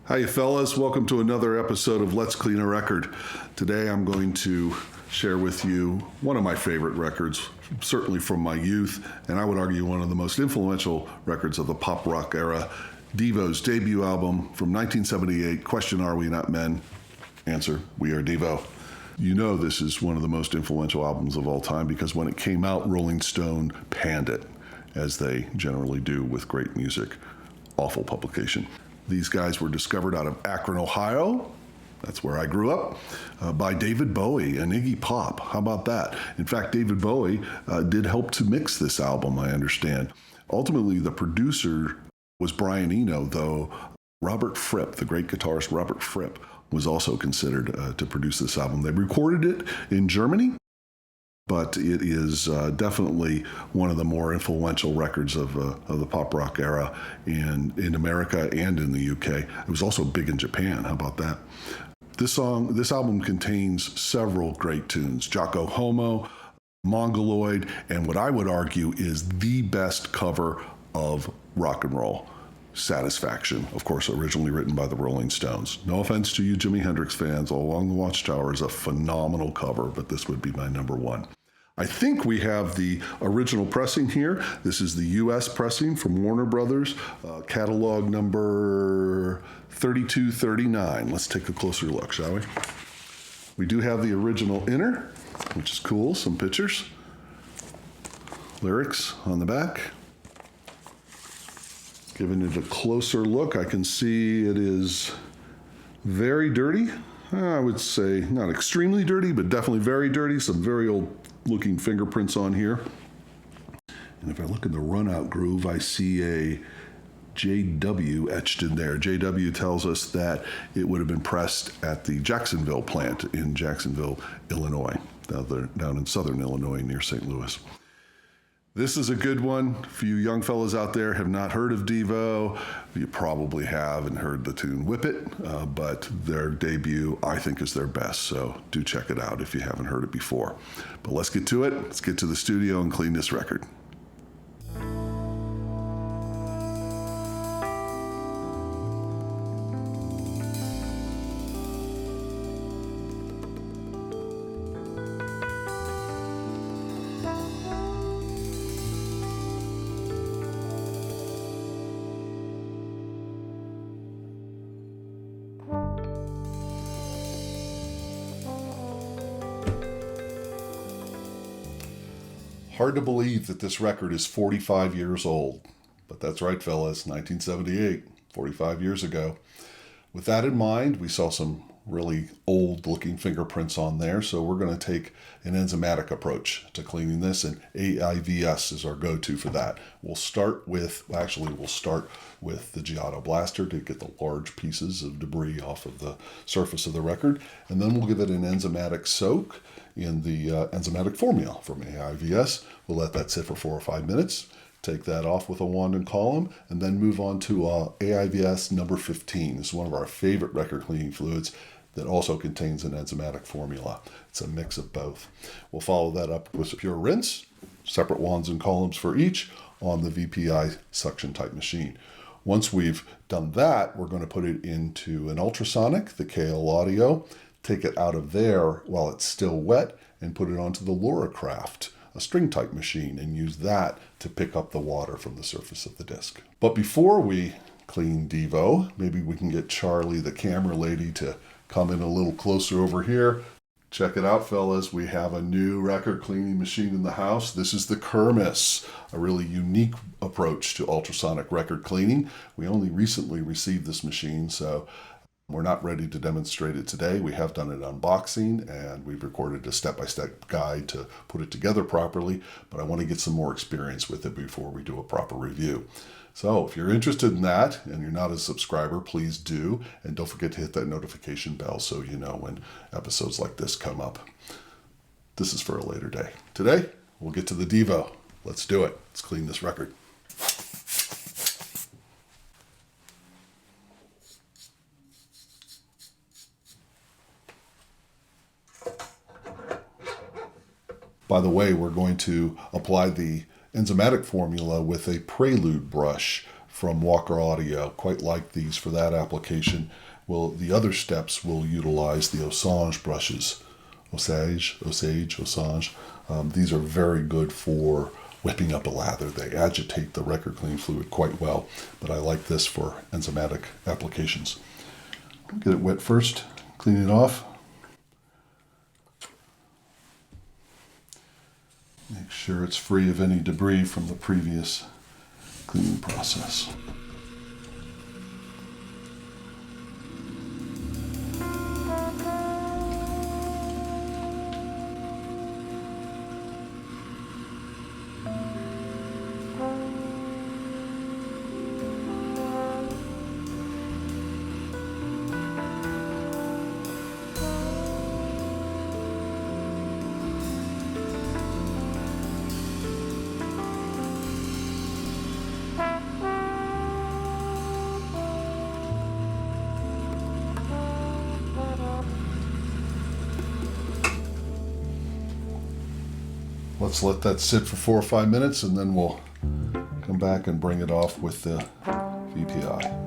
Hi, you fellas. Welcome to another episode of Let's Clean a Record. Today I'm going to share with you one of my favorite records, certainly from my youth, and I would argue one of the most influential records of the pop rock era, Devo's debut album from 1978, Question, Are We Not Men? Answer, We Are Devo. You know this is one of the most influential albums of all time because when it came out, Rolling Stone panned it, as they generally do with great music. Awful publication. These guys were discovered out of Akron, Ohio. That's where I grew up, by David Bowie and Iggy Pop. How about that? In fact, David Bowie did help to mix this album, I understand. Ultimately, the producer was Brian Eno, though Robert Fripp, the great guitarist Robert Fripp, was also considered to produce this album. They recorded it in Germany, but it is definitely one of the more influential records of the pop rock era in America and in the UK. It was also big in Japan. How about that? This album contains several great tunes. Jocko Homo, Mongoloid, and what I would argue is the best cover of rock and roll, Satisfaction, of course, originally written by the Rolling Stones. No offense to you Jimi Hendrix fans, All Along the Watchtower is a phenomenal cover, but this would be my number one. I think we have the original pressing here. This is the U.S. pressing from Warner Brothers, catalog number 3239. Let's take a closer look, shall we? We do have the original inner, which is cool, some pictures, lyrics on the back. Giving it a closer look, I can see it is very dirty. I would say not extremely dirty, but definitely very dirty. Some very old looking fingerprints on here. And if I look in the runout groove, I see a JW etched in there. JW tells us that it would have been pressed at the Jacksonville plant in Jacksonville, Illinois, down in southern Illinois near St. Louis. This is a good one. If you young fellas out there have not heard of Devo, you probably have and heard the tune Whip It, but their debut, I think, is their best, so do check it out if you haven't heard it before. But let's get to it. Let's get to the studio and clean this record. Hard to believe that this record is 45 years old. But that's right, fellas, 1978, 45 years ago. With that in mind, we saw some really old-looking fingerprints on there, so we're going to take an enzymatic approach to cleaning this, and AIVS is our go-to for that. We'll start with the Giotto Blaster to get the large pieces of debris off of the surface of the record, and then we'll give it an enzymatic soak in the enzymatic formula from AIVS. We'll let that sit for 4 or 5 minutes, take that off with a wand and column, and then move on to AIVS number 15. This is one of our favorite record cleaning fluids that also contains an enzymatic formula. It's a mix of both. We'll follow that up with a pure rinse, separate wands and columns for each on the VPI suction type machine. Once we've done that, we're going to put it into an ultrasonic, the KL Audio, take it out of there while it's still wet, and put it onto the Luracraft, a string type machine, and use that to pick up the water from the surface of the disc. But before we clean Devo, maybe we can get Charlie, the camera lady, to come in a little closer over here. Check it out, fellas. We have a new record cleaning machine in the house. This is the Kermis, a really unique approach to ultrasonic record cleaning. We only recently received this machine, so we're not ready to demonstrate it today. We have done an unboxing and we've recorded a step-by-step guide to put it together properly, but I want to get some more experience with it before we do a proper review. So if you're interested in that and you're not a subscriber, please do. And don't forget to hit that notification bell so you know when episodes like this come up. This is for a later day. Today, we'll get to the Devo. Let's do it. Let's clean this record. By the way, we're going to apply the enzymatic formula with a prelude brush from Walker Audio. Quite like these for that application. Well, the other steps will utilize the Osage brushes. Osage. These are very good for whipping up a lather. They agitate the record cleaning fluid quite well, but I like this for enzymatic applications. Get it wet first, clean it off. Make sure it's free of any debris from the previous cleaning process. Let's let that sit for 4 or 5 minutes, and then we'll come back and bring it off with the VPI.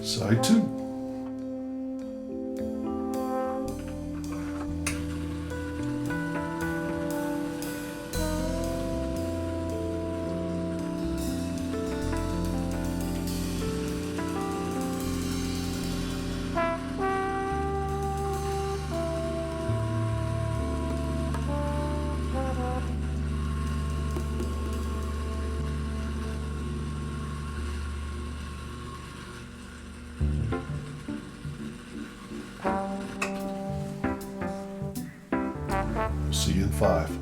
Side 2. 45.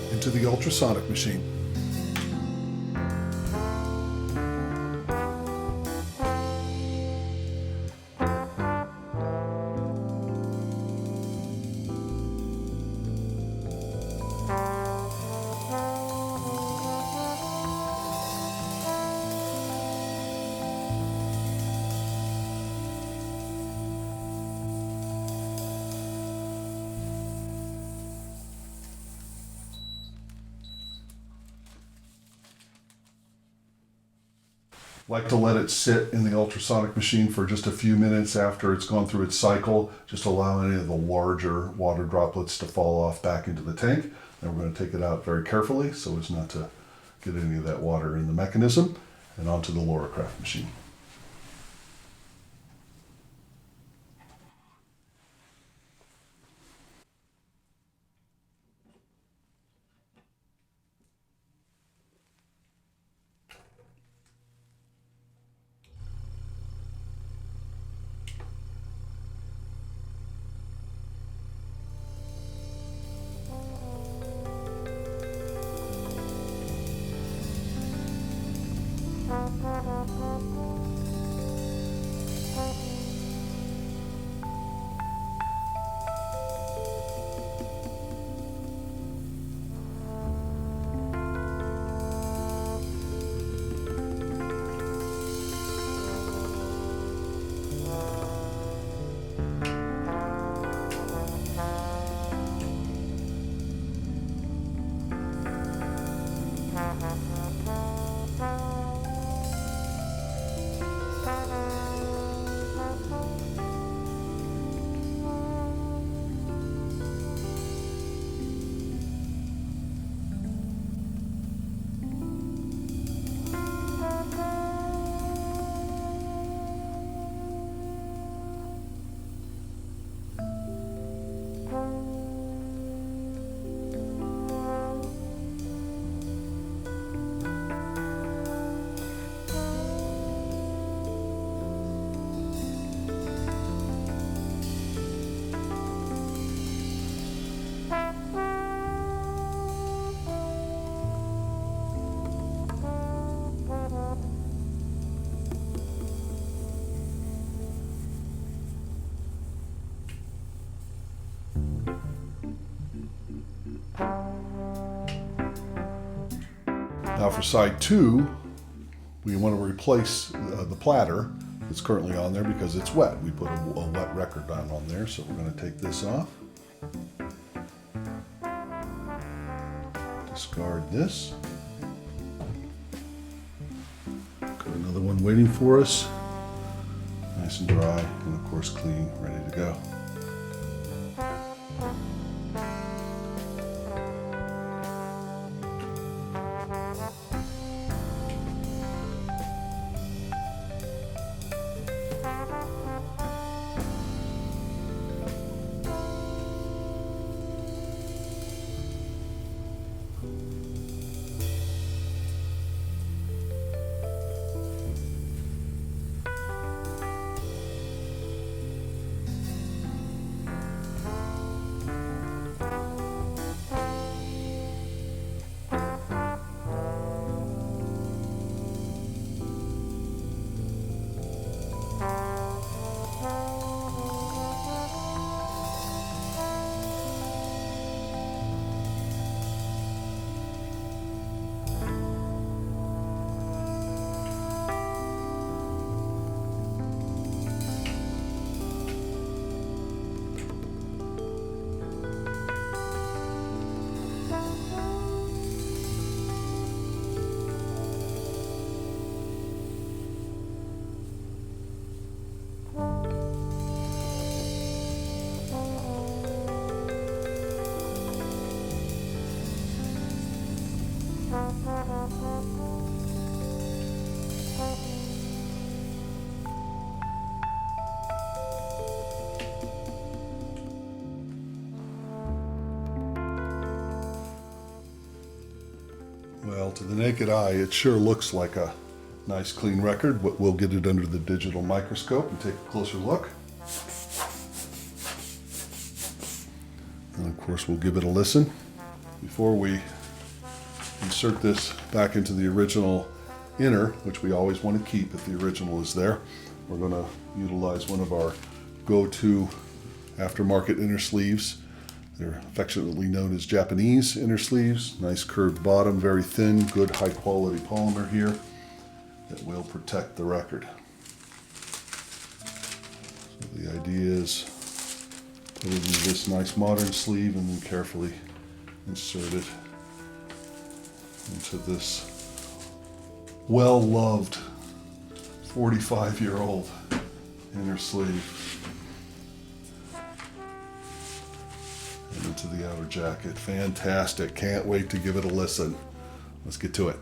Into the ultrasonic machine. Like to let it sit in the ultrasonic machine for just a few minutes after it's gone through its cycle, just allow any of the larger water droplets to fall off back into the tank. And we're going to take it out very carefully so as not to get any of that water in the mechanism, and onto the Loracraft machine. Now for side 2, we want to replace the platter that's currently on there because it's wet. We put a wet record on there, so we're going to take this off. Discard this. Got another one waiting for us. Nice and dry, and of course clean, ready to go. Well, to the naked eye, it sure looks like a nice clean record, but we'll get it under the digital microscope and take a closer look. And of course, we'll give it a listen. Before we insert this back into the original inner, which we always want to keep if the original is there, we're going to utilize one of our go-to aftermarket inner sleeves. They're affectionately known as Japanese inner sleeves. Nice curved bottom, very thin, good high quality polymer here that will protect the record. So the idea is put it into this nice modern sleeve and then carefully insert it into this well-loved 45-year-old inner sleeve. And into the outer jacket. Fantastic. Can't wait to give it a listen. Let's get to it.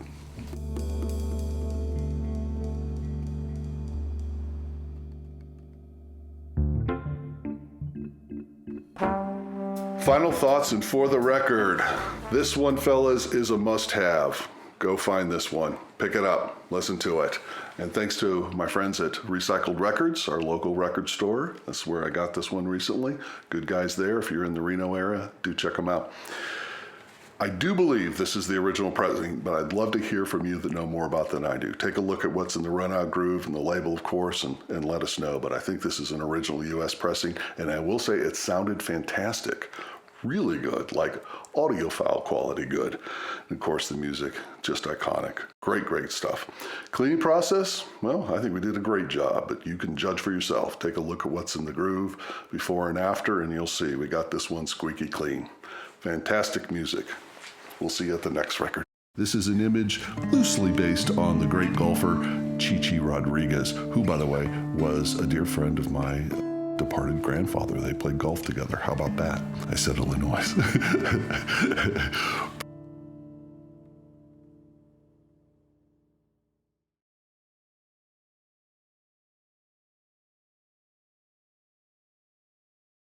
Final thoughts, and for the record, this one, fellas, is a must-have. Go find this one. Pick it up. Listen to it. And thanks to my friends at Recycled Records, our local record store. That's where I got this one recently. Good guys there. If you're in the Reno area, do check them out. I do believe this is the original pressing, but I'd love to hear from you that know more about than I do. Take a look at what's in the runout groove and the label, of course, and let us know. But I think this is an original US pressing, and I will say it sounded fantastic. Really good, like audiophile quality good. And of course, the music, just iconic. Great stuff. Cleaning process, well, I think we did a great job, but you can judge for yourself. Take a look at what's in the groove before and after, and you'll see we got this one squeaky clean. Fantastic music. We'll see you at the next record. This is an image loosely based on the great golfer Chichi Rodriguez, who, by the way, was a dear friend of my departed grandfather. They played golf together. How about that? I said Illinois.